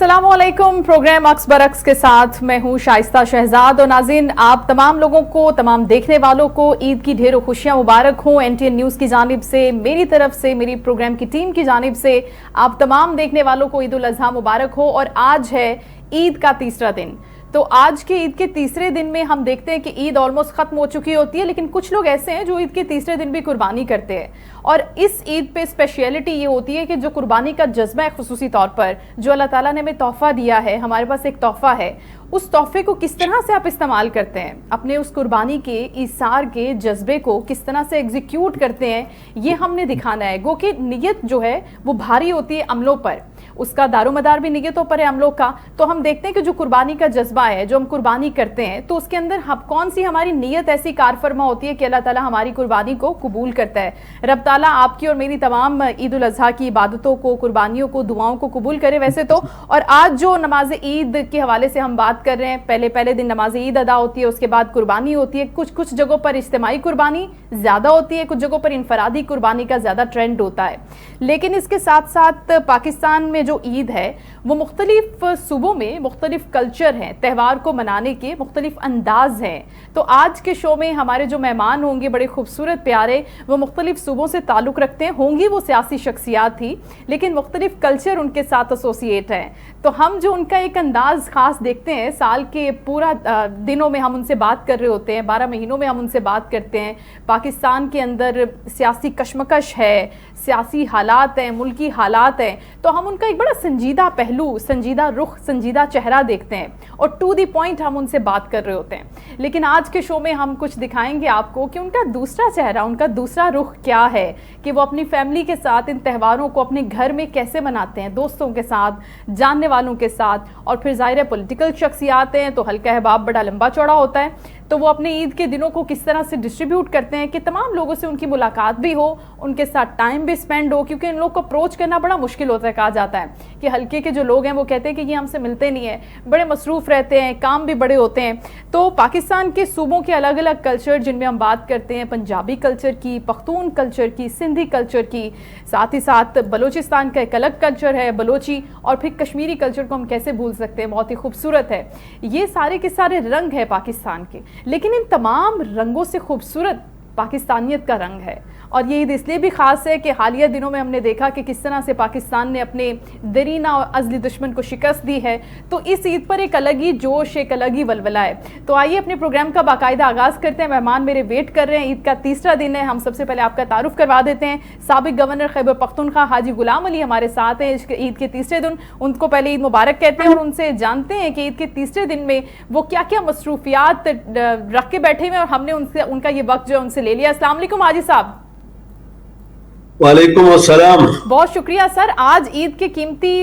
अस्सलाम वालेकुम। प्रोग्राम अक्स बरक्स के साथ मैं हूं शाइस्ता शहजाद। और नाज़रीन, आप तमाम लोगों को, तमाम देखने वालों को ईद की ढेरों खुशियां मुबारक हों। NTN न्यूज़ की जानिब से, मेरी तरफ से, मेरी प्रोग्राम की टीम की जानिब से आप तमाम देखने वालों को ईद उल अज़हा मुबारक हो। और आज है ईद का तीसरा दिन। तो आज के ईद के तीसरे दिन में हम देखते हैं कि ईद ऑलमोस्ट ख़त्म हो चुकी होती है, लेकिन कुछ लोग ऐसे हैं जो ईद के तीसरे दिन भी कुर्बानी करते हैं। और इस ईद पे स्पेशलिटी ये होती है कि जो कुर्बानी का जज्बा है, खुसूसी तौर पर जो अल्लाह ताला ने हमें तोहफ़ा दिया है, हमारे पास एक तोहफ़ा है, उस तोहफे को किस तरह से आप इस्तेमाल करते हैं, अपने उस कुर्बानी के ईसार के जज्बे को किस तरह से एग्जीक्यूट करते हैं, ये हमने दिखाना है। गो कि नियत जो है वो भारी होती है अमलों पर, उसका दारोमदार भी नियतों पर है अमलों का। तो हम देखते हैं कि जो कुर्बानी का जज्बा है, जो हम कुर्बानी करते हैं, तो उसके अंदर हम कौन सी हमारी नियत ऐसी कारफरमा होती है कि अल्लाह ताला हमारी कुर्बानी को कबूल करता है। रब ताला आपकी और मेरी तमाम ईद उल अज़हा की इबादतों को, कुर्बानियों को, दुआओं को कबूल करे वैसे तो। और आज जो नमाज ईद के हवाले से हम बात कर रहे हैं, पहले दिन नमाज ईद अदा होती है, उसके बाद कुर्बानी होती है। कुछ जगहों पर इज्तिमाई कुर्बानी ज़्यादा होती है, कुछ जगहों पर इनफरादी कुर्बानी का ज़्यादा ट्रेंड होता है। लेकिन इसके साथ साथ पाकिस्तान में जो ईद है वो मुख्तलिफ सूबों में मुख्तलिफ कल्चर हैं, त्यौहार को मनाने के मुख्तलिफ अंदाज हैं। तो आज के शो में हमारे जो मेहमान होंगे बड़े खूबसूरत प्यारे, वो मुख्तलिफ सूबों से ताल्लुक़ रखते हैं। होंगी वो सियासी शख्सियात ही, लेकिन मुख्तलिफ कल्चर उनके साथ एसोसिएट हैं। तो हम जो उनका एक अंदाज़ ख़ास देखते हैं, साल के पूरा दिनों में हम उनसे बात कर रहे होते हैं, 12 महीनों में हम उनसे बात करते हैं। पाकिस्तान के अंदर सियासी कशमकश है, सियासी हालात हैं, मुल्की हालात हैं, तो हम उनका एक बड़ा संजीदा पहलू, संजीदा रुख, संजीदा चेहरा देखते हैं और टू दी पॉइंट हम उनसे बात कर रहे होते हैं। लेकिन आज के शो में हम कुछ दिखाएंगे आपको कि उनका दूसरा चेहरा, उनका दूसरा रुख क्या है, कि वो अपनी फैमिली के साथ इन त्योहारों को अपने घर में कैसे मनाते हैं, दोस्तों के साथ, जानने वालों के साथ। और फिर ज़ाहिर है पॉलिटिकल शख्सियात हैं तो हल्का हिबाब बड़ा लंबा चौड़ा होता है, तो वो अपने ईद के दिनों को किस तरह से डिस्ट्रीब्यूट करते हैं कि तमाम लोगों से उनकी मुलाकात भी हो, उनके साथ टाइम भी स्पेंड हो। क्योंकि इन लोग को अप्रोच करना बड़ा मुश्किल होता है। कहा जाता है कि हल्के के जो लोग हैं वो कहते हैं कि ये हमसे मिलते नहीं है, बड़े मसरूफ़ रहते हैं, काम भी बड़े होते हैं। तो पाकिस्तान के सूबों के अलग अलग कल्चर जिनमें हम बात करते हैं, पंजाबी कल्चर की, पख्तून कल्चर की, सिंधी कल्चर की, साथ ही साथ बलूचिस्तान का एक अलग कल्चर है बलोची, और फिर कश्मीरी कल्चर को हम कैसे भूल सकते हैं, बहुत ही खूबसूरत है। ये सारे के सारे रंग है पाकिस्तान के, लेकिन इन तमाम रंगों से खूबसूरत पाकिस्तानियत का रंग है। और ये ईद इसलिए भी ख़ास है कि हालिया दिनों में हमने देखा कि किस तरह से पाकिस्तान ने अपने दरीना और अज़ली दुश्मन को शिकस्त दी है। तो इस ईद पर एक अलग ही जोश, एक अलग ही वलवला है। तो आइए अपने प्रोग्राम का बाकायदा आगाज़ करते हैं। मेहमान मेरे वेट कर रहे हैं, ईद का तीसरा दिन है। हम सबसे पहले आपका तारुफ करवा देते हैं। साबिक गवर्नर खैबर पख्तूनख्वा हाजी गुलाम अली हमारे साथ हैं ईद के तीसरे दिन। उनको पहले ईद मुबारक कहते हैं और उनसे जानते हैं कि ईद के तीसरे दिन में वो क्या क्या मसरूफियात रख के बैठे हुए हैं, और हमने उनसे उनका ये वक्त जो है उनसे ले लिया। अस्सलाम वालेकुम हाजी साहब। वालेकुम अस्सलाम। बहुत शुक्रिया सर। आज ईद के कीमती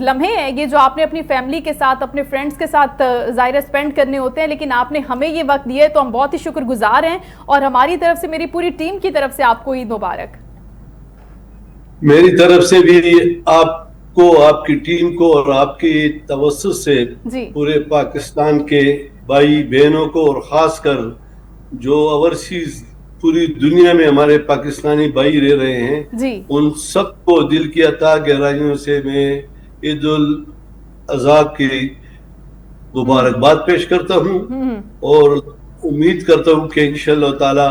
लम्हे हैं ये, जो आपने अपनी फैमिली के साथ, अपने फ्रेंड्स के साथ ज़ाहिर स्पेंड करने होते हैं, लेकिन आपने हमें ये वक्त दिया है तो हम बहुत ही शुक्रगुजार हैं। और हमारी तरफ से, मेरी पूरी टीम की तरफ से आपको ईद मुबारक। मेरी तरफ से भी आपको, आपकी टीम को और आपकी तवज्जुह से पूरे पाकिस्तान के भाई बहनों को, और ख़ासकर जो ओवरसीज पूरी दुनिया में हमारे पाकिस्तानी भाई रह रहे हैं, उन सबको दिल की अता गहराइयों से मैं ईद उल अज़हा की मुबारकबाद पेश करता हूँ। और उम्मीद करता हूँ कि इंशाअल्लाह ताला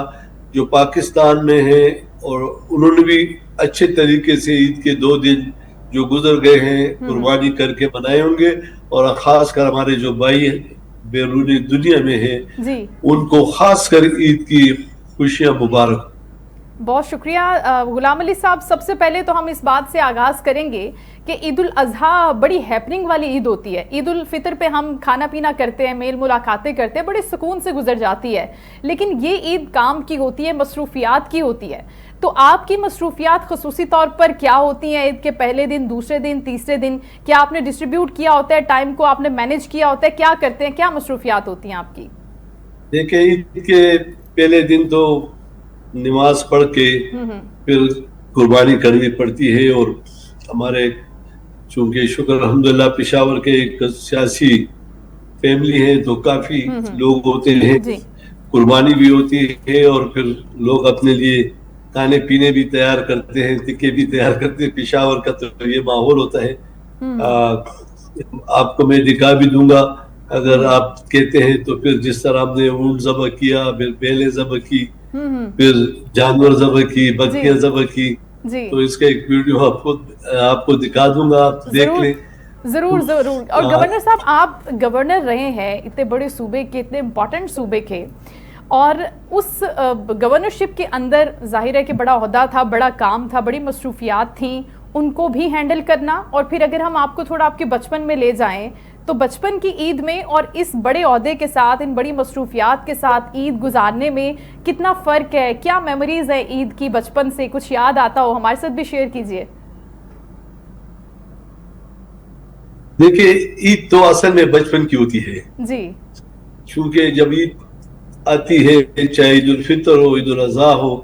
जो पाकिस्तान में है, और उन्होंने भी अच्छे तरीके से ईद के 2 दिन जो गुजर गए हैं कुर्बानी करके मनाए होंगे। और खास कर हमारे जो भाई बैरूनी दुनिया में है, उनको खास कर ईद की खुशियां मुबारक। बहुत शुक्रिया गुलाम अली साहब। सबसे पहले तो हम इस बात से आगाज़ करेंगे कि ईद उल अज़हा बड़ी हैपनिंग वाली ईद होती है। ईद उल फितर पे हम खाना पीना करते हैं, मेल मुलाकातें करते हैं, बड़े सुकून से गुजर जाती है। लेकिन ये ईद काम की होती है, मसरूफियात की होती है। तो आपकी मसरूफियात ख़ुसूसी तौर पर क्या होती हैं ईद के पहले दिन, दूसरे दिन, तीसरे दिन? क्या आपने डिस्ट्रीब्यूट किया होता है टाइम को, आपने मैनेज किया होता है, क्या करते हैं, क्या मसरूफियात होती हैं आपकी? देखिए, ईद के पहले दिन तो नमाज पढ़ के फिर कुर्बानी करनी पड़ती है। और हमारे चूंकि शुक्र अल्हम्दुलिल्लाह पेशावर के एक सियासी फैमिली है, तो काफी लोग होते हैं, कुर्बानी भी होती है, और फिर लोग अपने लिए खाने पीने भी तैयार करते हैं, टिक्के भी तैयार करते हैं। पेशावर का तो ये माहौल होता है। آپ کو میں دکھا بھی دوں گا اگر آپ کہتے ہیں تو. پھر جس طرح ہم نے اونٹ ذبح کیا, پھر بیلیں ذبح کی, پھر جانور ذبح کی, بکریاں ذبح کی, تو اس کا ایک ویڈیو آپ کو دکھا دوں گا, آپ دیکھ لیں. ضرور ضرور. اور گورنر صاحب, آپ گورنر رہے ہیں اتنے بڑے صوبے کے, اتنے امپورٹنٹ صوبے کے, اور اس گورنرشپ کے اندر ظاہر ہے کہ بڑا عہدہ تھا, بڑا کام تھا, بڑی مصروفیات تھیں, ان کو بھی ہینڈل کرنا. اور پھر اگر ہم آپ کو تھوڑا آپ کے بچپن میں لے جائیں تو بچپن کی عید میں اور اس بڑے عہدے کے ساتھ, ان بڑی مصروفیات کے ساتھ عید گزارنے میں کتنا فرق ہے, کیا میموریز ہے عید کی بچپن سے, کچھ یاد آتا ہو ہمارے ساتھ بھی شیئر کیجئے. دیکھیں, عید تو اصل میں بچپن کی ہوتی ہے جی, چونکہ جب عید آتی ہے, چاہے عید الفطر ہو, عید الاضحیٰ ہو,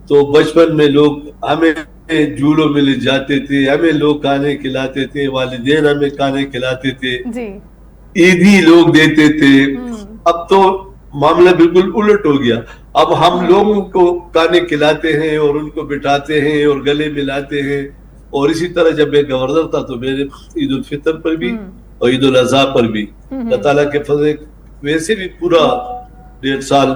تو بچپن میں لوگ ہمیں جھولوں میں لے جاتے تھے, ہمیں لوگ کھانے کھلاتے تھے, والدین ہمیں کھانے کھلاتے تھے, عیدی لوگ دیتے تھے. اب تو معاملہ بالکل الٹ ہو گیا. اب ہم لوگوں کو کھانے کھلاتے ہیں اور ان کو بٹھاتے ہیں اور گلے ملاتے ہیں. اور اسی طرح جب میں گورنر تھا تو میرے عید الفطر پر بھی اور عید الاضحیٰ پر بھی اللہ تعالیٰ کے فضل, ویسے بھی پورا 1.5 سال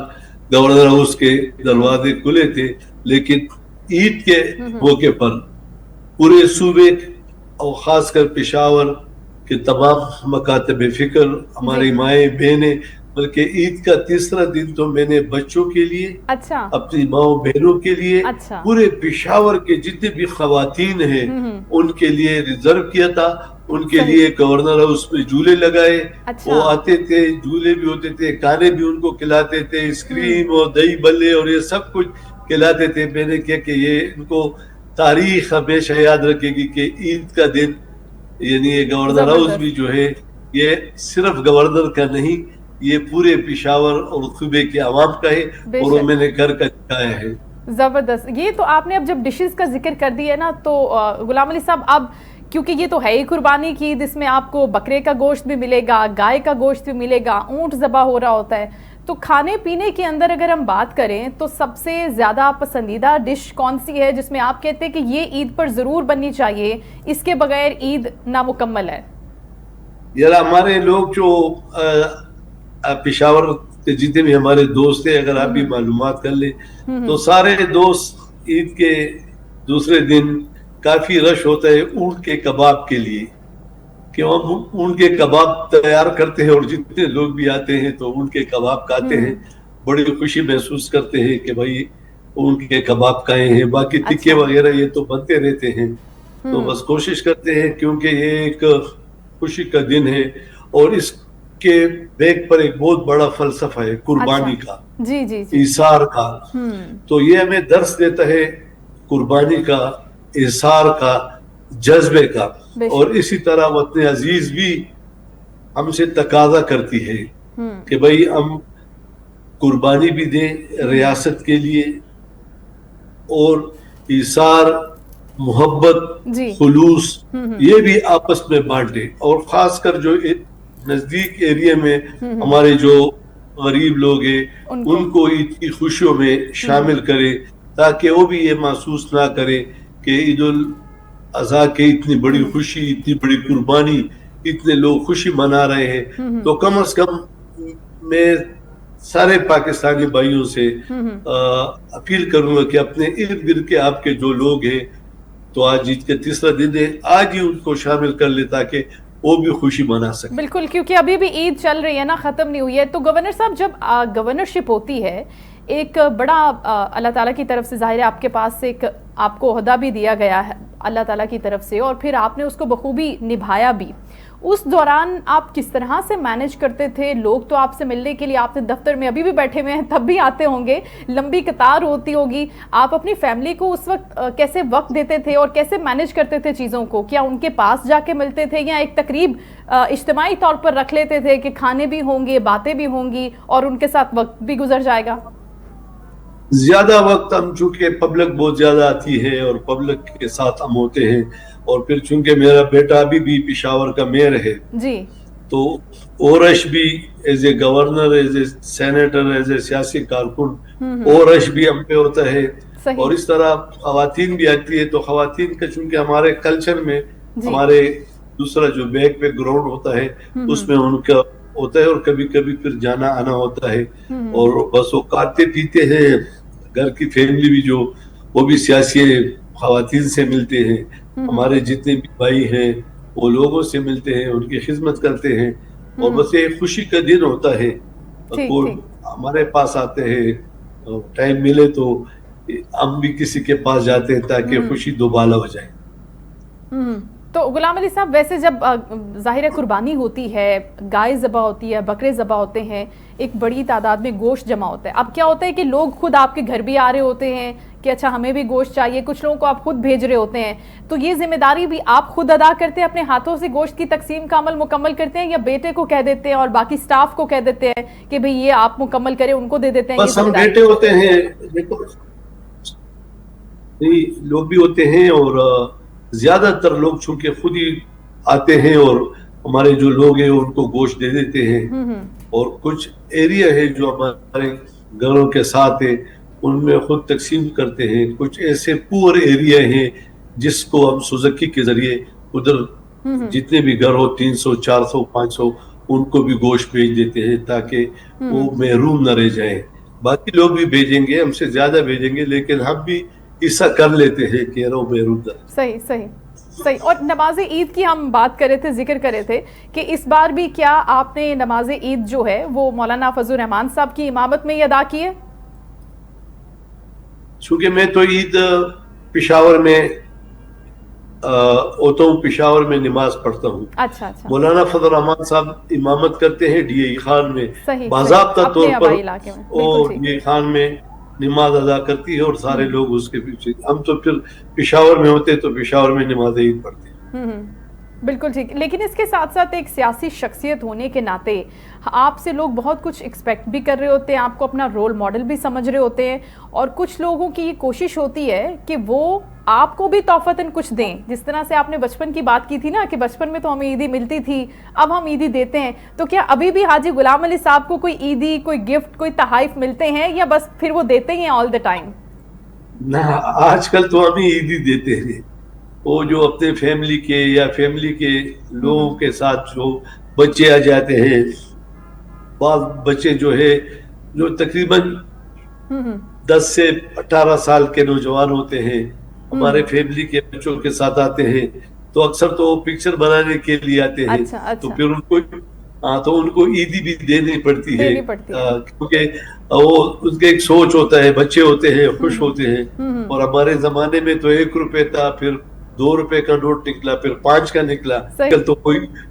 گورنر ہاؤس کے دروازے کھلے تھے, لیکن عید کے موقع پر پورے صوبے اور خاص کر پشاور کے تمام مکاتب فکر, ہماری مائیں بہنیں, بلکہ عید کا تیسرا دن تو میں نے بچوں کے لیے, اپنی ماؤں بہنوں کے لیے, پورے پشاور کے جتنے بھی خواتین ہیں ان کے لیے ریزرو کیا تھا. ان کے لیے گورنر ہاؤس میں جھولے لگائے, وہ آتے تھے, جھولے بھی ہوتے تھے, کھانے بھی ان کو کھلاتے تھے, آئس کریم اور دہی بلے اور یہ سب کچھ کھلاتے تھے. میں نے کہا کہ یہ ان کو تاریخ ہمیشہ یاد رکھے گی کہ عید کا دن, یعنی یہ گورنر ہاؤس بھی جو ہے یہ صرف گورنر کا نہیں, یہ پورے پشاور اور صوبے کے عوام کا ہے, اور وہ میں نے گھر کا دکھایا ہے. زبردست. یہ تو آپ نے اب جب ڈشز کا ذکر کر دیا ہے نا, تو غلام علی صاحب, اب کیونکہ یہ تو ہے ہی قربانی کی عید, اس میں آپ کو بکرے کا گوشت بھی ملے گا, گائے کا گوشت بھی ملے گا, اونٹ ذبح ہو رہا ہوتا ہے, تو کھانے پینے کے اندر اگر ہم بات کریں تو سب سے زیادہ پسندیدہ ڈش کون سی ہے جس میں آپ کہتے ہیں کہ یہ عید پر ضرور بننی چاہیے, اس کے بغیر عید نامکمل ہے؟ یار ہمارے لوگ جو پشاور کے جتنے بھی ہمارے دوست ہیں, اگر آپ بھی معلومات کر لیں تو سارے دوست عید کے دوسرے دن کافی رش ہوتا ہے اونٹ کے کباب کے لیے, کہ ہم اونٹ کے کباب تیار کرتے ہیں, اور جتنے لوگ بھی آتے ہیں تو اونٹ کے کباب کھاتے ہیں, بڑی خوشی محسوس کرتے ہیں کہ بھائی اونٹ کے کباب کھائے ہیں. باقی ٹکے وغیرہ یہ تو بنتے رہتے ہیں, تو بس کوشش کرتے ہیں, کیونکہ یہ ایک خوشی کا دن ہے, اور اس کے بیک پر ایک بہت بڑا فلسفہ ہے قربانی کا, ایثار کا. تو یہ ہمیں درس دیتا ہے قربانی کا, ایثار کا, جذبے کا. اور اسی طرح وطن عزیز بھی ہم سے تقاضا کرتی ہے کہ بھئی ہم قربانی بھی دیں ریاست کے لیے, اور ایثار, محبت, خلوص یہ بھی آپس میں بانٹے, اور خاص کر جو نزدیک ایریا میں ہمارے جو غریب لوگ ہیں ان کو عید کی خوشیوں میں شامل کرے, تاکہ وہ بھی یہ محسوس نہ کرے کہ عید الاضحیٰ کی اتنی بڑی خوشی, اتنی بڑی قربانی, اتنے لوگ خوشی منا رہے ہیں. تو کم از کم میں سارے پاکستانی بھائیوں سے اپیل کروں گا کہ اپنے ارد گرد کے آپ کے جو لوگ ہیں, تو آج عید کا تیسرا دن ہے, آج ہی ان کو شامل کر لے تاکہ وہ بھی خوشی منا سکے. بالکل, کیونکہ ابھی بھی عید چل رہی ہے نا, ختم نہیں ہوئی ہے. تو گورنر صاحب, جب گورنرشپ ہوتی ہے, ایک بڑا اللہ تعالیٰ کی طرف سے ظاہر ہے آپ کے پاس سے ایک آپ کو عہدہ بھی دیا گیا ہے اللہ تعالیٰ کی طرف سے, اور پھر آپ نے اس کو بخوبی نبھایا بھی. اس دوران آپ کس طرح سے مینج کرتے تھے؟ لوگ تو آپ سے ملنے کے لیے آپ نے دفتر میں ابھی بھی بیٹھے ہوئے ہیں, تب بھی آتے ہوں گے, لمبی قطار ہوتی ہوگی. آپ اپنی فیملی کو اس وقت کیسے وقت دیتے تھے اور کیسے مینج کرتے تھے چیزوں کو؟ کیا ان کے پاس جا کے ملتے تھے, یا ایک تقریب اجتماعی طور پر رکھ لیتے تھے کہ کھانے بھی ہوں گے, باتیں بھی ہوں گی, اور ان کے ساتھ وقت بھی گزر جائے گا؟ زیادہ وقت ہم, چونکہ پبلک بہت زیادہ آتی ہے اور پبلک کے ساتھ ہم ہوتے ہیں, اور پھر چونکہ میرا بیٹا ابھی بھی پشاور کا میئر ہے, تو اورش بھی as a governor, as a senator, as a سیاسی کارکن اورش بھی ہم پہ ہوتا ہے. اور اس طرح خواتین بھی آتی ہے, تو خواتین کا چونکہ ہمارے کلچر میں ہمارے दूसरा जो बैक पे ग्राउंड होता है उसमें उनका होता है, और कभी कभी फिर जाना आना होता है, और बस वो खाते पीते हैं। घर की फैमिली भी जो वो भी सियासी खवातीन से मिलते हैं, हमारे जितने भी भाई हैं वो लोगों से मिलते हैं, उनकी खिदमत करते हैं, और बस ये खुशी का दिन होता है। वो हमारे पास आते हैं, टाइम मिले तो हम भी किसी के पास जाते हैं ताकि खुशी दोबारा हो जाए। तो गुलाम अली साहब, वैसे जब ज़ाहिर कुर्बानी होती है, गाय ज़बा होती है, बकरे ज़बा होते हैं, एक बड़ी तादाद में गोश्त जमा होता है। अब क्या होता है कि लोग खुद आपके घर भी आ रहे होते हैं कि अच्छा हमें भी गोश्त चाहिए, कुछ लोगों को आप खुद भेज रहे होते हैं, तो ये जिम्मेदारी भी आप खुद अदा करते हैं, अपने हाथों से गोश्त की तकसीम का अमल मुकम्मल करते हैं, या बेटे को कह देते हैं और बाकी स्टाफ को कह देते हैं कि भाई ये आप मुकम्मल करें, उनको दे देते हैं? बस हम बेटे होते हैं, देखो लोग भी होते हैं, और ज्यादातर लोग चूंकि खुद ही आते हैं और हमारे जो लोग हैं उनको गोश्त दे देते हैं, और कुछ एरिया है जो हमारे घरों के साथ है उनमें खुद तकसीम करते हैं। कुछ ऐसे पुअर एरिया हैं जिसको हम सुजुकी के जरिए उधर जितने भी घर हो 300, 400, 500 उनको भी गोश्त भेज देते हैं ताकि वो महरूम न रह जाए। बाकी लोग भी भेजेंगे, हमसे ज्यादा भेजेंगे, लेकिन हम भी हिस्सा कर लेते हैं कि यार वो महरूम न। सही सही सही। और नमाज ईद की हम बात कर रहे थे, जिक्र कर रहे थे कि इस बार भी क्या आपने नमाज ईद जो है वो मौलाना फजल रहमान साहब की इमामत में ही अदा की है? चूंकि मैं तो ईद पेशावर में होता हूँ, पेशावर में नमाज पढ़ता हूँ। अच्छा अच्छा। मौलाना फजल रहमान साहब इमामत करते हैं DI खान में, बाज़ाब्ता तौर पर और DI खान में नमाज अदा करती है और सारे लोग उसके पीछे। हम तो फिर पेशावर में होते तो पेशावर में नमाज ईद पढ़ते हैं। बिल्कुल ठीक। लेकिन इसके साथ साथ एक सियासी शख्सियत होने के नाते आपसे लोग बहुत कुछ एक्सपेक्ट भी कर रहे होते हैं, आपको अपना रोल मॉडल भी समझ रहे होते हैं, और कुछ लोगों की ये कोशिश होती है कि वो आपको भी तोहफतन कुछ दें। जिस तरह से आपने बचपन की बात की थी ना कि बचपन में तो हमें ईदी मिलती थी, अब हम ईदी देते हैं, तो क्या अभी भी हाजी गुलाम अली साहब को कोई ईदी, कोई गिफ्ट, कोई तहाइफ मिलते हैं, या बस फिर वो देते ही हैं ऑल द टाइम? ना, आजकल तो हम ईदी देते हैं। वो जो अपने फैमिली के या फैमिली के लोगों के साथ जो बच्चे आ जाते हैं, बाद बच्चे जो है जो तकरीबन 10 से 18 साल के नौजवान होते हैं, हमारे फैमिली के बच्चों के साथ आते हैं, तो अक्सर तो पिक्चर बनाने के लिए आते हैं। अच्छा। तो फिर उनको ईदी भी देनी पड़ती है, क्योंकि वो उनके एक सोच होता है, बच्चे होते हैं, खुश होते हैं। और हमारे जमाने में तो 1 रुपए था, फिर 2 रुपए का नोट निकला, फिर 5 का निकला।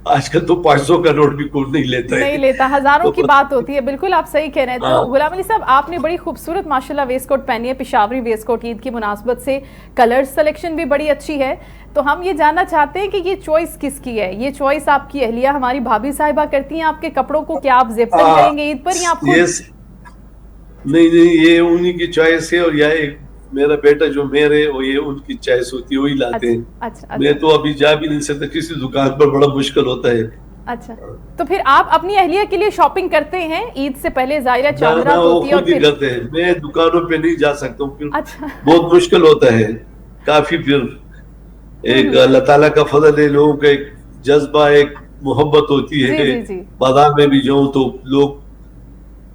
आजकल तो 500 का नोट भी कोई नहीं लेता है, नहीं लेता, हजारों की बात होती है। बिल्कुल आप सही कह रहे हैं। तो गुलाम अली साहब, आपने बड़ी खूबसूरत माशाल्लाह वेस्ट कोट पहनी है, पेशावरी वेस्ट कोट। ईद की मुनासबत से कलर सिलेक्शन भी बड़ी अच्छी है, तो हम ये जानना चाहते हैं कि ये चॉइस किसकी है? ये चॉइस आपकी अहलिया हमारी भाभी साहिबा करती हैं आपके कपड़ों को? क्या आप ज़िप करेंगे ईद पर, या आपको? नहीं, ये उन्हीं की चॉइस है, और यह मेरा बेटा जो मेरे वो ये उनकी चॉइस होती है, वही लाते हैं। अच्छा। मैं तो अभी जा भी नहीं सकता किसी दुकान पर, बड़ा मुश्किल होता है। अच्छा, तो फिर आप अपनी अहलिया के लिए शॉपिंग करते हैं ईद से पहले? ज़ाहिर चांद रात होती है और फिर करते हैं। मैं दुकानों पे नहीं जा सकता हूँ, फिर बहुत मुश्किल होता है काफी। फिर एक अल्लाह ताला का फजल है, लोगों का एक जज्बा, एक मोहब्बत होती है। बाजार में भी जाऊँ तो लोग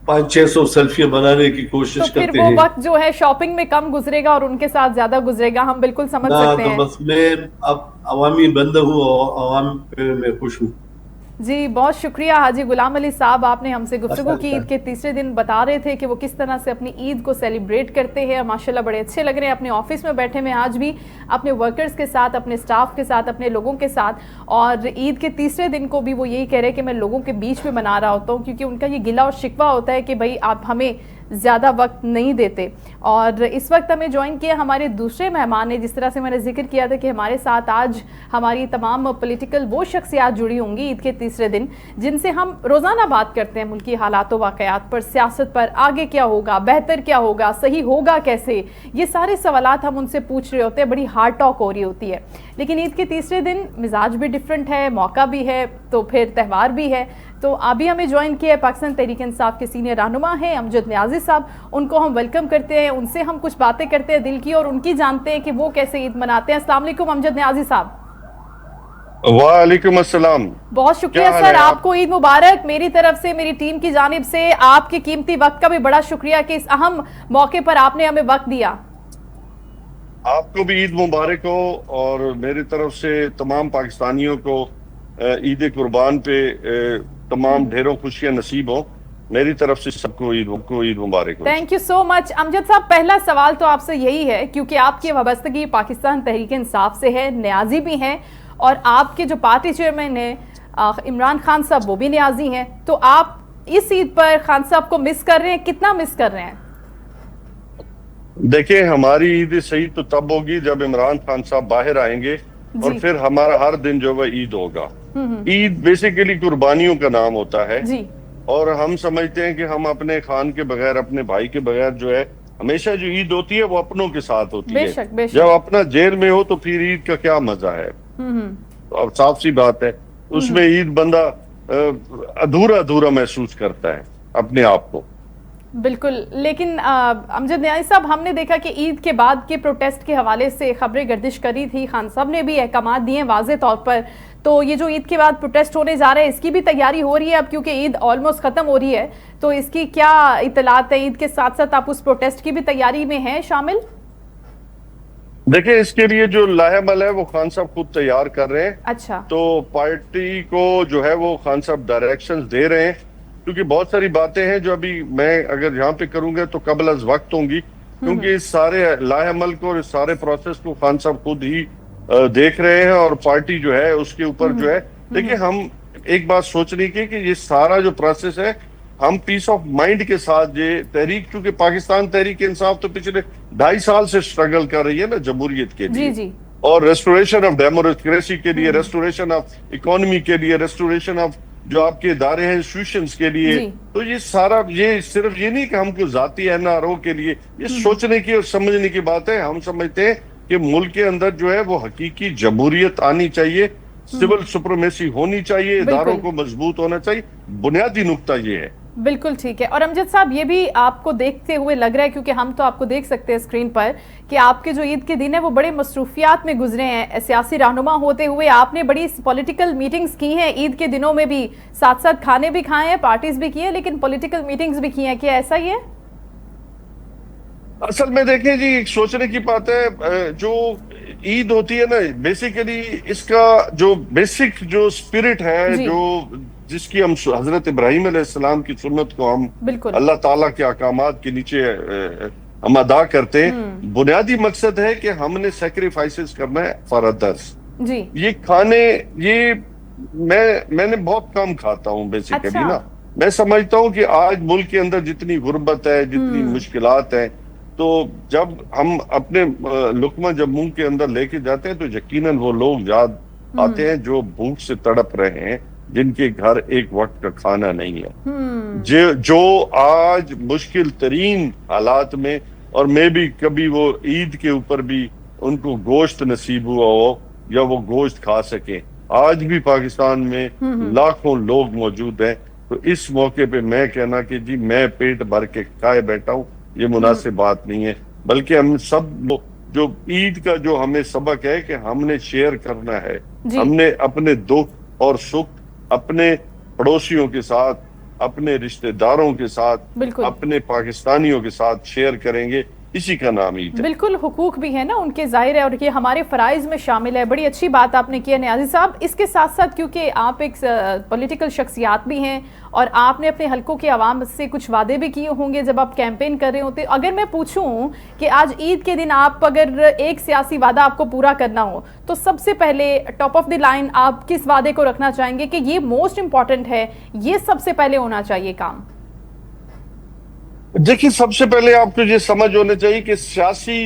500-600 सेल्फियां बनाने की कोशिश करते हैं। तो फिर वो वक्त जो है शॉपिंग में कम गुजरेगा और उनके साथ ज्यादा गुजरेगा, हम बिल्कुल समझ सकते हैं। तो बस मैं अब अवामी बंदा हूँ और अवाम पे मैं खुश हूँ। जी, बहुत शुक्रिया हाजी गुलाम अली साहब, आपने हमसे गुफ्तगू की। ईद के तीसरे दिन बता रहे थे कि वो किस तरह से अपनी ईद को सेलिब्रेट करते हैं। माशाल्लाह बड़े अच्छे लग रहे हैं, अपने ऑफिस में बैठे हुए आज भी अपने वर्कर्स के साथ, अपने स्टाफ के साथ, अपने लोगों के साथ। और ईद के तीसरे दिन को भी वो यही कह रहे हैं कि मैं लोगों के बीच में मना रहा होता हूँ, क्योंकि उनका ये गिला और शिकवा होता है कि भाई आप हमें ज़्यादा वक्त नहीं देते। और इस वक्त हमें ज्वाइन किया हमारे दूसरे मेहमान ने। जिस तरह से मैंने जिक्र किया था कि हमारे साथ आज हमारी तमाम पॉलिटिकल वो शख्सियात जुड़ी होंगी ईद के तीसरे दिन, जिनसे हम रोज़ाना बात करते हैं मुल्की हालात व वाक़यात पर, सियासत पर, आगे क्या होगा, बेहतर क्या होगा, सही होगा कैसे, ये सारे सवालात हम उनसे पूछ रहे होते हैं। बड़ी हार्ड टॉक हो रही होती है। लेकिन ईद के तीसरे दिन मिजाज भी डिफरेंट है, मौका भी है, तो फिर त्यौहार भी है। तो अभी हमें ज्वाइन किया है पाकिस्तान तहरीक इंसाफ के सीनियर रहनुमा हैं अमजद न्याजी साहब। उनको हम वेलकम करते हैं, उनसे हम कुछ बातें करते हैं दिल की और उनकी जानते हैं कि वो कैसे ईद मनाते हैं। अस्सलाम वालेकुम अमजद न्याजी साहब। وعلیکم السلام. بہت شکریہ سر, آپ کو عید مبارک. میری طرف سے, میری ٹیم کی جانب سے آپ کے قیمتی وقت کا بھی بڑا شکریہ کہ اس اہم موقع پر آپ نے ہمیں وقت دیا. آپ کو بھی عید مبارک ہو, اور میری طرف سے تمام پاکستانیوں کو عید قربان پہ تمام ڈھیروں خوشیاں نصیب ہوں. میری طرف سے سب کو عید مبارک ہو. تھینک یو سو مچ. امجد صاحب, پہلا سوال تو آپ سے یہی ہے, کیونکہ آپ کی وابستگی پاکستان تحریک انصاف سے ہے, نیازی بھی ہیں, اور آپ کے جو پارٹی چیئرمین ہیں عمران خان صاحب وہ بھی نیازی ہیں, تو آپ اس عید پر خان صاحب کو مس کر رہے ہیں, کتنا مس کر رہے ہیں؟ دیکھیں, ہماری عید سعید تو تب ہوگی جب عمران خان صاحب باہر آئیں گے, اور پھر ہمارا ہر دن جو ہے عید ہوگا. عید بیسیکلی قربانیوں کا نام ہوتا ہے, اور ہم سمجھتے ہیں کہ ہم اپنے خان کے بغیر, اپنے بھائی کے بغیر جو ہے, ہمیشہ جو عید ہوتی ہے وہ اپنوں کے ساتھ ہوتی ہے. جب اپنا جیل میں ہو تو پھر عید کا کیا مزہ ہے؟ اب صاف سی بات ہے, اس میں عید بندہ ادھورا محسوس کرتا ہے اپنے آپ کو. بالکل. لیکن امجد نیازی صاحب, ہم نے دیکھا کہ عید کے بعد کے پروٹیسٹ کے حوالے سے خبریں گردش کری تھی, خان صاحب نے بھی احکامات دیے واضح طور پر. تو یہ جو عید کے بعد پروٹیسٹ ہونے جا رہے ہیں, اس کی بھی تیاری ہو رہی ہے اب, کیونکہ عید آلموسٹ ختم ہو رہی ہے, تو اس کی کیا اطلاعات ہے؟ عید کے ساتھ ساتھ آپ اس پروٹیسٹ کی بھی تیاری میں ہیں شامل؟ دیکھیں, اس کے لیے جو لاہ عمل ہے وہ خان صاحب خود تیار کر رہے ہیں. اچھا. تو پارٹی کو جو ہے وہ خان صاحب ڈائریکشنز دے رہے ہیں, کیونکہ بہت ساری باتیں ہیں جو ابھی میں اگر یہاں پہ کروں گا تو قبل از وقت ہوں گی, کیونکہ اس سارے لاہ عمل کو اور اس سارے پروسیس کو خان صاحب خود ہی دیکھ رہے ہیں, اور پارٹی جو ہے اس کے اوپر جو ہے. دیکھیں, ہم ایک بات سوچنے کی کہ یہ سارا جو پروسیس ہے, ہم پیس آف مائنڈ کے ساتھ یہ تحریک, چونکہ پاکستان تحریک انصاف تو پچھلے 2.5 سال سے سٹرگل کر رہی ہے نا جمہوریت کے لیے, اور ریسٹوریشن آف ڈیموکریسی کے لیے, ریسٹوریشن آف اکانومی کے لیے, ریسٹوریشن آف جو آپ کے ادارے ہیں انسٹیٹیوشنز کے لیے. تو یہ سارا, یہ صرف یہ نہیں کہ ہم کو ذاتی NRO کے لیے, یہ سوچنے کی اور سمجھنے کی بات ہے. ہم سمجھتے ہیں کہ ملک کے اندر جو ہے وہ حقیقی جمہوریت آنی چاہیے, سول سپریمیسی ہونی چاہیے, اداروں کو مضبوط ہونا چاہیے. بنیادی نقطہ یہ ہے. بالکل ٹھیک ہے. اور امجد صاحب, یہ بھی آپ کو دیکھتے ہوئے لگ رہا ہے, کیونکہ ہم تو آپ کو دیکھ سکتے ہیں اسکرین پر, کہ آپ کے جو عید کے دن ہیں وہ بڑے مصروفیات میں گزرے ہیں. سیاسی رہنما ہوتے ہوئے آپ نے بڑی پولیٹیکل میٹنگز کی ہیں عید کے دنوں میں بھی, ساتھ ساتھ کھانے بھی کھائے ہیں, پارٹیز بھی کی ہیں, لیکن پولیٹیکل میٹنگز بھی کی ہیں. کیا ایسا ہی ہے؟ اصل میں دیکھیں جی, ایک سوچنے کی بات ہے, جو عید ہوتی ہے نا, بیسیکلی اس کا جو بیسک جو اسپرٹ ہے, جو جس کی ہم حضرت ابراہیم علیہ السلام کی سنت کو ہم اللہ تعالیٰ کے احکامات کے نیچے ہم ادا کرتے ہیں, بنیادی مقصد ہے کہ ہم نے سیکریفائسز کرنا ہے فار ادرس. یہ کھانے, یہ میں نے بہت کم کھاتا ہوں بیسیکلی نا. میں سمجھتا ہوں کہ آج ملک کے اندر جتنی غربت ہے, جتنی مشکلات ہیں, تو جب ہم اپنے لقمہ جب منہ کے اندر لے کے جاتے ہیں تو یقیناً وہ لوگ یاد آتے ہیں جو بھوک سے تڑپ رہے ہیں, جن کے گھر ایک وقت کا کھانا نہیں ہے, جو آج مشکل ترین حالات میں, اور میں بھی کبھی وہ عید کے اوپر بھی ان کو گوشت نصیب ہوا ہو یا وہ گوشت کھا سکیں. آج بھی پاکستان میں لاکھوں لوگ موجود ہیں. تو اس موقع پہ میں کہنا کہ جی میں پیٹ بھر کے کھائے بیٹھا ہوں, یہ مناسب بات نہیں ہے. بلکہ ہم سب جو عید کا جو ہمیں سبق ہے کہ ہم نے شیئر کرنا ہے, ہم نے اپنے دکھ اور سکھ اپنے پڑوسیوں کے ساتھ, اپنے رشتہ داروں کے ساتھ, اپنے پاکستانیوں کے ساتھ شیئر کریں گے. اسی کا نام عید ہے. بالکل, حقوق بھی ہیں نا ان کے, ظاہر ہے, اور یہ ہمارے فرائض میں شامل ہے. بڑی اچھی بات آپ نے کی ہے نیازی صاحب. اس کے ساتھ ساتھ کیونکہ آپ ایک پولیٹیکل شخصیات بھی ہیں, اور آپ نے اپنے حلقوں کے عوام سے کچھ وعدے بھی کیے ہوں گے جب آپ کیمپین کر رہے ہوتے. اگر میں پوچھوں کہ آج عید کے دن آپ اگر ایک سیاسی وعدہ آپ کو پورا کرنا ہو, تو سب سے پہلے ٹاپ آف دی لائن آپ کس وعدے کو رکھنا چاہیں گے کہ یہ موسٹ امپورٹنٹ ہے, یہ سب سے پہلے ہونا چاہیے کام؟ دیکھیں, سب سے پہلے آپ کو یہ سمجھ ہونا چاہیے کہ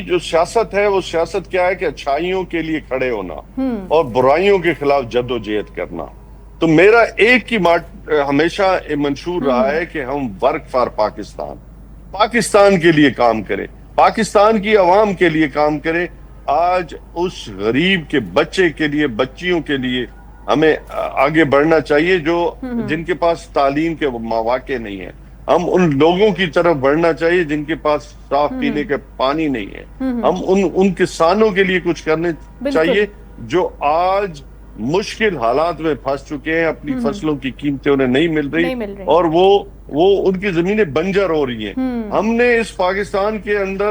جو سیاست ہے وہ سیاست کیا ہے کہ اچھائیوں کے لیے کھڑے ہونا اور برائیوں کے خلاف جد و جہد کرنا. تو میرا ایک ہی ہمیشہ منشور رہا ہے کہ ہم ورک فار پاکستان کے لیے کام کریں, پاکستان کی عوام کے لیے کام کریں. آج اس غریب کے بچے کے لیے, بچیوں کے لیے ہمیں آگے بڑھنا چاہیے جو جن کے پاس تعلیم کے مواقع نہیں ہیں. ہم ان لوگوں کی طرف بڑھنا چاہیے جن کے پاس صاف پینے کا پانی نہیں ہے. ہم ان کسانوں کے لیے کچھ کرنے چاہیے جو آج مشکل حالات میں پھنس چکے ہیں, اپنی فصلوں کی قیمتیں انہیں نہیں مل رہی اور وہ ان کی زمینیں بنجر ہو رہی ہیں. ہم نے اس پاکستان کے اندر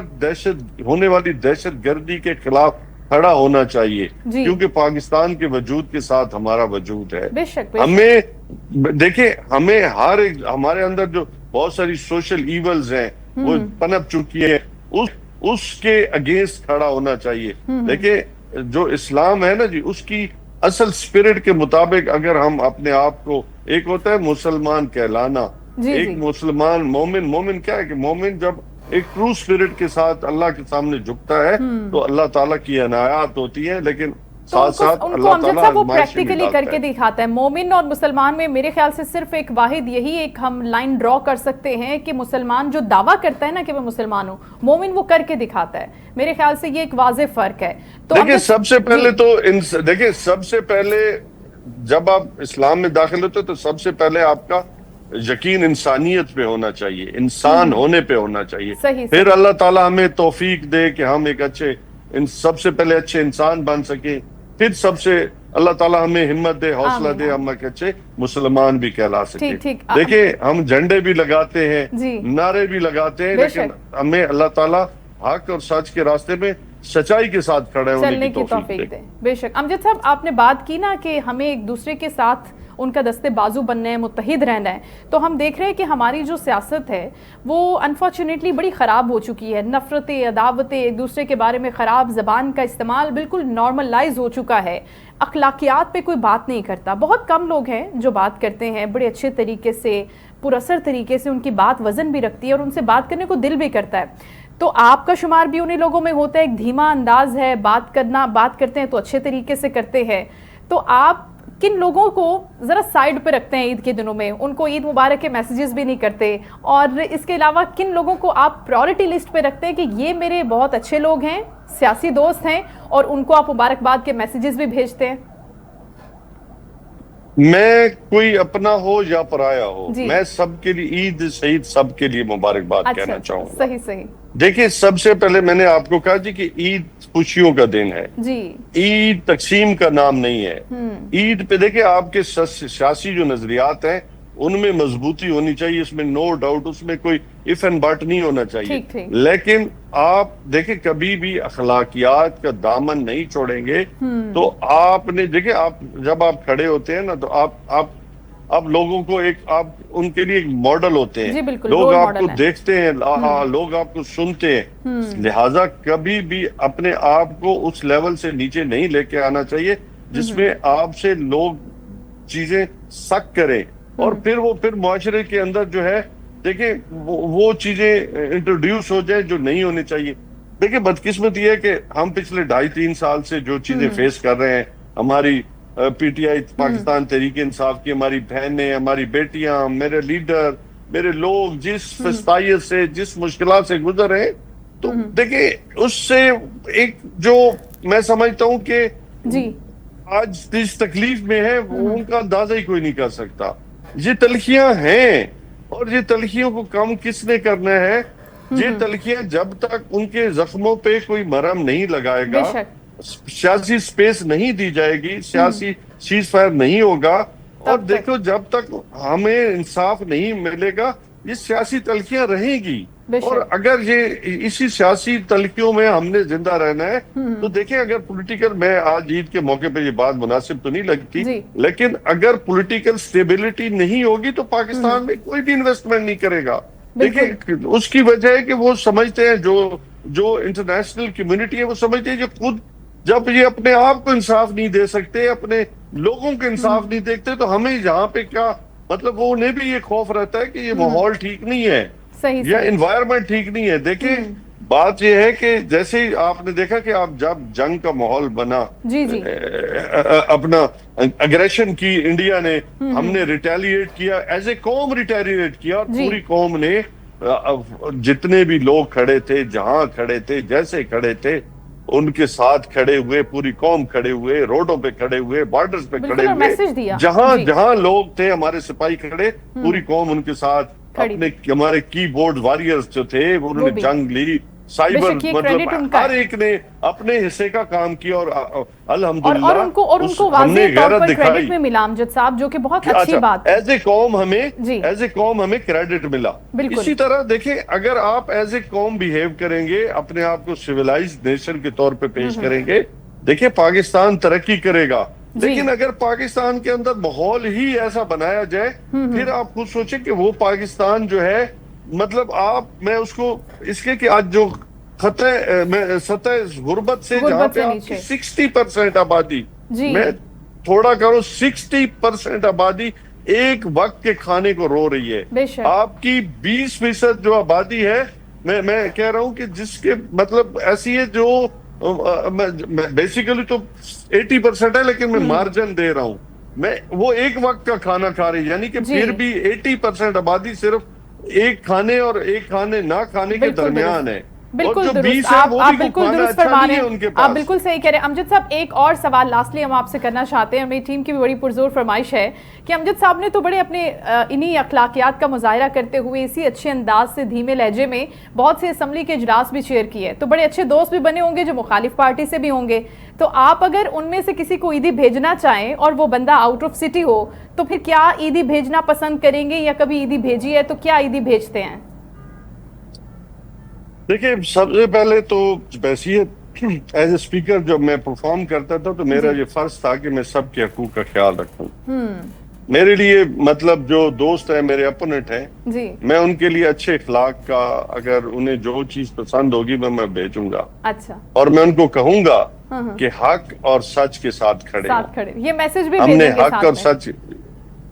ہونے والی دہشت گردی کے خلاف کھڑا ہونا چاہیے, کیونکہ پاکستان کے وجود کے ساتھ ہمارا وجود ہے. ہمیں دیکھیں, ہمیں ہمارے اندر جو بہت ساری سوشل ایولز ہیں وہ پنپ چکی ہیں, اس کے اگینسٹ کھڑا ہونا چاہیے. دیکھیں جو اسلام ہے نا جی, اس کی اصل سپرٹ کے مطابق اگر ہم اپنے آپ کو, ایک ہوتا ہے مسلمان کہلانا, ایک مسلمان مومن کیا ہے کہ مومن جب ایک ٹرو سپرٹ کے ساتھ اللہ کے سامنے جھکتا ہے تو اللہ تعالیٰ کی عنایات ہوتی ہیں, لیکن ساتھ ساتھ اللہ تعالیٰ وہ پریکٹیکلی کر کے دکھاتا ہے. مومن اور مسلمان میں میرے خیال سے صرف ایک واحد یہی ایک ہم لائن ڈرا کر سکتے ہیں کہ مسلمان جو دعویٰ کرتا ہے نا کہ وہ مسلمان ہو, مومن وہ کر کے دکھاتا ہے. میرے خیال سے یہ ایک واضح فرق ہے. دیکھیں سب سے پہلے تو دیکھیں سب سے پہلے جب آپ اسلام میں داخل ہوتے تو سب سے پہلے آپ کا یقین انسانیت پہ ہونا چاہیے, انسان ہونے پہ ہونا چاہیے. پھر اللہ تعالیٰ ہمیں توفیق دے کہ ہم ایک سب سے پہلے اچھے انسان بن سکیں, پھر سب سے اللہ تعالیٰ ہمیں ہمت دے, حوصلہ دے, ہم ایک اچھے مسلمان بھی کہلا سکیں. دیکھیں ہم جھنڈے بھی لگاتے ہیں, نعرے بھی لگاتے ہیں, لیکن ہمیں اللہ تعالیٰ حق اور سچ کے راستے میں سچائی کے ساتھ کھڑے ہونے کی توفیق دے. بے شک. امجد صاحب آپ نے بات کی نا کہ ہمیں ایک دوسرے کے ساتھ ان کا دستے بازو بننا ہے, متحد رہنا ہے, تو ہم دیکھ رہے ہیں کہ ہماری جو سیاست ہے وہ انفارچونیٹلی بڑی خراب ہو چکی ہے. نفرتیں, عداوتیں, ایک دوسرے کے بارے میں خراب زبان کا استعمال بالکل نارملائز ہو چکا ہے. اخلاقیات پہ کوئی بات نہیں کرتا. بہت کم لوگ ہیں جو بات کرتے ہیں بڑے اچھے طریقے سے, پراثر طریقے سے, ان کی بات وزن بھی رکھتی ہے اور ان سے بات کرنے کو دل بھی کرتا ہے. تو آپ کا شمار بھی انہیں لوگوں میں ہوتا ہے, ایک دھیما انداز ہے بات کرتے ہیں تو اچھے طریقے سے کرتے ہیں. تو آپ کن لوگوں کو ذرا سائیڈ پہ رکھتے ہیں عید کے دنوں میں, ان کو عید مبارک کے میسیجز بھی نہیں کرتے, اور اس کے علاوہ کن لوگوں کو آپ پرائورٹی لسٹ پہ رکھتے ہیں کہ یہ میرے بہت اچھے لوگ ہیں, سیاسی دوست ہیں, اور ان کو آپ مبارکباد کے میسیجز بھی بھیجتے ہیں؟ میں کوئی اپنا ہو یا پرایا ہو, میں سب کے لیے عید شہید سب کے لیے مبارکباد کہنا چاہوں گا. صحیح. دیکھیں سب سے پہلے میں نے آپ کو کہا جی کہ عید خوشیوں کا دن ہے, عید تقسیم کا نام نہیں ہے. عید پہ دیکھیں آپ کے سیاسی جو نظریات ہیں ان میں مضبوطی ہونی چاہیے, اس میں نو ڈاؤٹ, اس میں کوئی اف اینڈ بٹ نہیں ہونا چاہیے. لیکن آپ دیکھیں کبھی بھی اخلاقیات کا دامن نہیں چھوڑیں گے تو آپ نے دیکھیں آپ جب آپ کھڑے ہوتے ہیں نا تو آپ لوگوں کو آپ ان کے لیے ایک ماڈل ہوتے ہیں, لوگ آپ کو دیکھتے ہیں, لوگ آپ کو سنتے ہیں. لہٰذا کبھی بھی اپنے آپ کو اس لیول سے نیچے نہیں لے کے آنا چاہیے جس میں آپ سے لوگ چیزیں سک کریں اور پھر معاشرے کے اندر جو ہے دیکھیں وہ چیزیں انٹروڈیوس ہو جائیں جو نہیں ہونی چاہیے. دیکھیں بدقسمتی یہ ہے کہ ہم پچھلے 2.5-3 سال سے جو چیزیں فیس کر رہے ہیں, ہماری P T I Pakistan Tehreek Insaf کی ہماری بہنیں, ہماری بیٹیاں, میرے لیڈر, میرے لوگ جس فسطائیت سے, جس مشکلات سے گزر رہے ہیں, تو دیکھیں اس سے ایک جو میں سمجھتا ہوں کہ آج اس تکلیف میں ہے ان کا اندازہ ہی کوئی نہیں کر سکتا. یہ تلخیاں ہیں اور یہ تلخیوں کو کم کس نے کرنا ہے؟ یہ تلخیاں جب تک ان کے زخموں پہ کوئی مرہم نہیں لگائے گا, سیاسی سپیس نہیں دی جائے گی, سیاسی سیز فائر نہیں ہوگا, اور دیکھو جب تک ہمیں انصاف نہیں ملے گا یہ سیاسی تلخیاں رہیں گی. اور اگر یہ اسی سیاسی تلخیوں میں ہم نے زندہ رہنا ہے تو دیکھیں اگر پولیٹیکل, میں آج عید کے موقع پہ یہ بات مناسب تو نہیں لگتی, لیکن اگر پولیٹیکل سٹیبلٹی نہیں ہوگی تو پاکستان میں کوئی بھی انویسٹمنٹ نہیں کرے گا. دیکھیں اس کی وجہ ہے کہ وہ سمجھتے ہیں جو انٹرنیشنل کمیونٹی ہے وہ سمجھتے ہیں کہ خود جب یہ اپنے آپ کو انصاف نہیں دے سکتے, اپنے لوگوں کو انصاف نہیں دیکھتے, تو ہمیں یہاں پہ کیا مطلب, وہ انہیں بھی یہ خوف رہتا ہے کہ یہ ماحول ٹھیک نہیں ہے یا انوائرمنٹ ٹھیک نہیں ہے. دیکھیں بات یہ ہے کہ جیسے آپ نے دیکھا کہ آپ جب جنگ کا ماحول بنا, اپنا اگریشن کی انڈیا نے, ہم نے ریٹیلیٹ کیا, ایز اے قوم ریٹیلیٹ کیا, اور پوری قوم نے جتنے بھی لوگ کھڑے تھے, جہاں کھڑے تھے, جیسے کھڑے تھے, ان کے ساتھ کھڑے ہوئے, پوری قوم کھڑے ہوئے, روڈوں پہ کھڑے ہوئے, بارڈرز پہ کھڑے ہوئے, جہاں لوگ تھے ہمارے سپاہی کھڑے, پوری قوم ان کے ساتھ, اپنے ہمارے کی بورڈ واریئرز جو تھے انہوں نے جنگ لی, साइबर, मतलब हर एक ने अपने हिस्से का काम किया और अल्हम्दुलिल्लाह और उनको हमने गैरत दिखाई। क्रेडिट में मिला अमजद साहब, जो कि बहुत अच्छी बात है। एज ए कौम हमें क्रेडिट मिला। इसी तरह देखें, अगर आप एज ए कौम बिहेव करेंगे, अपने आप को सिविलाइज्ड नेशन के तौर पे पेश करेंगे, देखिए पाकिस्तान तरक्की करेगा। लेकिन अगर पाकिस्तान के अंदर माहौल ही ऐसा बनाया जाए, फिर आप खुद सोचें कि वो पाकिस्तान जो है, मतलब मैं उसको इसके कि आज जो सतह गुर्बत से जहाँ पे आपकी 60% आबादी, मैं थोड़ा करूँ 60% आबादी एक वक्त के खाने को रो रही है। आपकी 20% जो आबादी है, मैं कह रहा हूँ कि जिसके मतलब ऐसी है जो बेसिकली तो 80% है, लेकिन मैं मार्जिन दे रहा हूँ, मैं वो एक वक्त का खाना खा रही है, यानी कि फिर भी 80% आबादी सिर्फ एक खाने और एक खाने ना खाने के दरमियान है। बिल्कुल दुरुस्त, आप बिल्कुल दुरुस्त फरमा रहे हैं, आप बिल्कुल सही कह रहे हैं। अमजद साहब, एक और सवाल लास्टली हम आपसे करना चाहते हैं, मेरी टीम की भी बड़ी पुरजोर फरमाइश है कि अमजद साहब ने तो बड़े अपने इन्हीं अखलाकियात का मुजाहिरा करते हुए इसी अच्छे अंदाज से धीमे लहजे में बहुत से असम्बली के इजलास भी चेयर किए, तो बड़े अच्छे दोस्त भी बने होंगे जो मुखालिफ पार्टी से भी होंगे। तो आप अगर उनमें से किसी को ईदी भेजना चाहें और वो बंदा आउट ऑफ सिटी हो, तो फिर क्या ईदी भेजना पसंद करेंगे, या कभी ईदी भेजी है तो क्या ईदी भेजते हैं? देखिए, सबसे पहले तो वैसे ही एज ए स्पीकर जब मैं परफॉर्म करता था तो मेरा ये फर्ज था कि मैं सबके हकूक का ख्याल रखूं। मेरे लिए मतलब जो दोस्त है, मेरे अपोनेंट हैं, मैं उनके लिए अच्छे इखलाक का, अगर उन्हें जो चीज पसंद होगी मैं भेजूंगा। अच्छा। और मैं उनको कहूंगा कि हक और सच के साथ खड़े। ये मैसेज भी हमने हक और सच,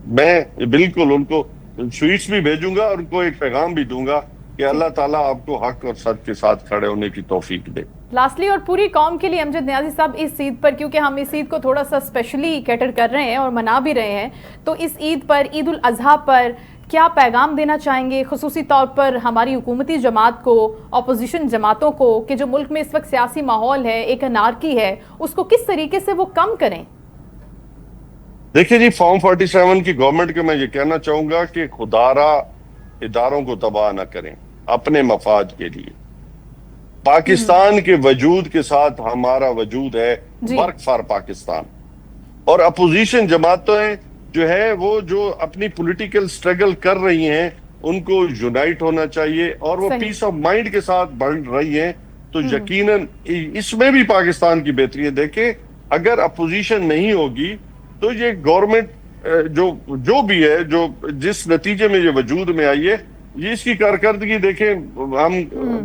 मैं बिल्कुल उनको स्वीट्स भी भेजूंगा और उनको एक पैगाम भी दूंगा कि अल्लाह ताला आपको हक और सच के साथ खड़े होने की तौफीक दे। लास्टली, और पूरी कौम के लिए अमजद नियाज़ी साहब, इस ईद पर, क्योंकि हम इस ईद को थोड़ा सा स्पेशली कैटर कर रहे हैं और मना भी रहे हैं, तो इस ईद पर, ईद उल अजहा पर क्या पैगाम देना चाहेंगे, खुसूसी तौर पर हमारी हुकूमती जमात को, अपोजिशन जमातों को, कि जो मुल्क में इस वक्त सियासी माहौल है, एक अनारकी है, उसको किस तरीके से वो कम करें? देखिए जी, फॉर्म 47 की गवर्नमेंट को मैं ये कहना चाहूंगा कि खुदारा इदारों को तबाह ना करें अपने मफाद के लिए। पाकिस्तान के वजूद के साथ हमारा वजूद है, वर्क फॉर पाकिस्तान। और अपोजिशन जमातें जो है, वो जो अपनी पॉलिटिकल स्ट्रगल कर रही हैं, उनको यूनाइट होना चाहिए और वो पीस ऑफ माइंड के साथ बढ़ रही हैं, तो यकीनन इसमें भी पाकिस्तान की बेहतरी है। देखें, अगर अपोजिशन नहीं होगी तो ये गवर्नमेंट जो भी है, जो जिस नतीजे में ये वजूद में आई है, ये इसकी कारकर्दगी देखें, हम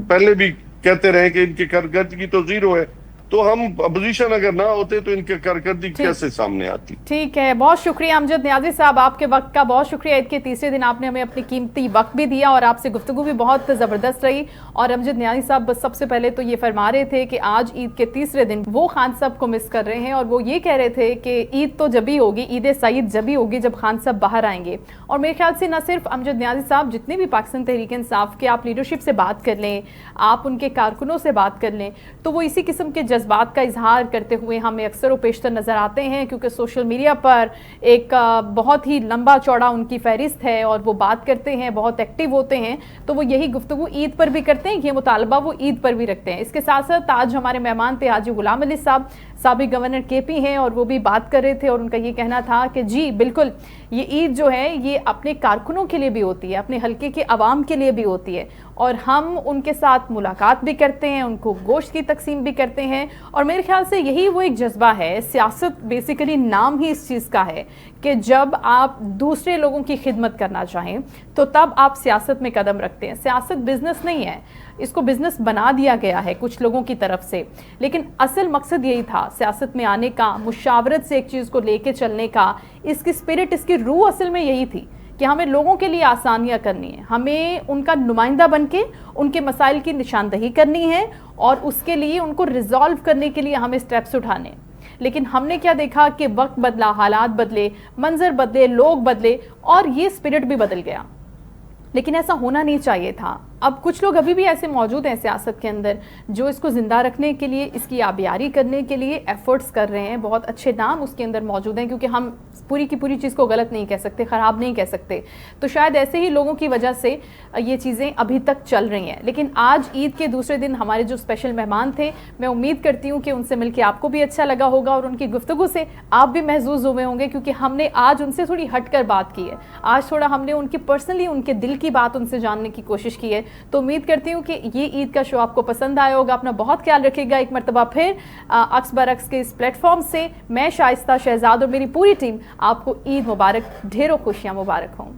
पहले भी कहते रहे कि इनकी कारकर्दगी तो जीरो है, तो हम अपोजिशन अगर ना होते तो इनकी कारकर्दगी कैसे सामने आती। ठीक है, बहुत शुक्रिया अमजद नियाज़ी साहब, आपके वक्त का बहुत शुक्रिया। ईद के तीसरे दिन आपने हमें अपनी कीमती वक्त भी दिया और आपसे गुफ्तगू भी बहुत ज़बरदस्त रही। और अमजद नियाज़ी साहब बस सबसे पहले तो ये फरमा रहे थे कि आज ईद के तीसरे दिन वो खान साहब को मिस कर रहे हैं, और वो ये कह रहे थे कि ईद तो जब ही होगी, ईद सईद जब ही होगी जब खान साहब बाहर आएंगे। और मेरे ख्याल से न सिर्फ अमजद नियाज़ी साहब, जितने भी पाकिस्तान तहरीक इंसाफ के आप लीडरशिप से बात कर लें, आप उनके कारकुनों से बात कर लें, तो वो इसी किस्म के जज्बात का इजहार करते हुए हमें अक्सर पेशतर नजर आते हैं, क्योंकि सोशल मीडिया पर एक बहुत ही लंबा चौड़ा उनकी फहरिस्त है और वो बात करते हैं, बहुत एक्टिव होते हैं। तो वो यही गुफ्तगू ईद पर भी करते हैं, ये मुतालबा वो ईद पर भी रखते हैं। इसके साथ साथ आज हमारे मेहमान थे हाजी गुलाम अली साहब, साबिक गवर्नर केपी हैं, और वो भी बात कर रहे थे और उनका ये कहना था कि जी बिल्कुल, ये ईद जो है ये अपने कारकुनों के लिए भी होती है, अपने हल्के के अवाम के लिए भी होती है, और हम उनके साथ मुलाकात भी करते हैं, उनको गोश्त की तकसीम भी करते हैं। और मेरे ख्याल से यही वो एक जज्बा है, सियासत बेसिकली नाम ही इस चीज़ का है कि जब आप दूसरे लोगों की खिदमत करना चाहें तो तब आप सियासत में कदम रखते हैं। सियासत बिजनेस नहीं है, इसको बिजनेस बना दिया गया है कुछ लोगों की तरफ से, लेकिन असल मकसद यही था सियासत में आने का, मुशावरत से एक चीज़ को लेके चलने का। इसकी स्पिरिट, इसकी रूह असल में यही थी कि हमें लोगों के लिए आसानियां करनी है, हमें उनका नुमाइंदा बनके उनके मसाइल की निशानदही करनी है और उसके लिए उनको रिजॉल्व करने के लिए हमें स्टेप्स उठाने। लेकिन हमने क्या देखा कि वक्त बदला, हालात बदले, मंजर बदले, लोग बदले और ये स्पिरिट भी बदल गया। लेकिन ऐसा होना नहीं चाहिए था। اب کچھ لوگ ابھی بھی ایسے موجود ہیں سیاست کے اندر جو اس کو زندہ رکھنے کے لیے، اس کی آبیاری کرنے کے لیے ایفرٹس کر رہے ہیں. بہت اچھے نام اس کے اندر موجود ہیں، کیونکہ ہم پوری کی پوری چیز کو غلط نہیں کہہ سکتے، خراب نہیں کہہ سکتے. تو شاید ایسے ہی لوگوں کی وجہ سے یہ چیزیں ابھی تک چل رہی ہیں. لیکن آج عید کے دوسرے دن ہمارے جو اسپیشل مہمان تھے، میں امید کرتی ہوں کہ ان سے مل کے آپ کو بھی اچھا لگا ہوگا، اور ان کی گفتگو سے آپ بھی محظوظ ہوئے ہوں گے، کیونکہ ہم نے آج ان سے تھوڑی ہٹ کر بات کی ہے. آج تھوڑا ہم نے ان کی پرسنلی ان کے دل کی بات ان سے جاننے کی کوشش کی ہے. تو امید کرتی ہوں کہ یہ عید کا شو آپ کو پسند آیا ہوگا. اپنا بہت خیال رکھے گا. ایک مرتبہ پھر عکس برعکس کے اس پلیٹ فارم سے میں شائستہ شہزاد اور میری پوری ٹیم آپ کو عید مبارک، ڈھیروں خوشیاں مبارک ہوں.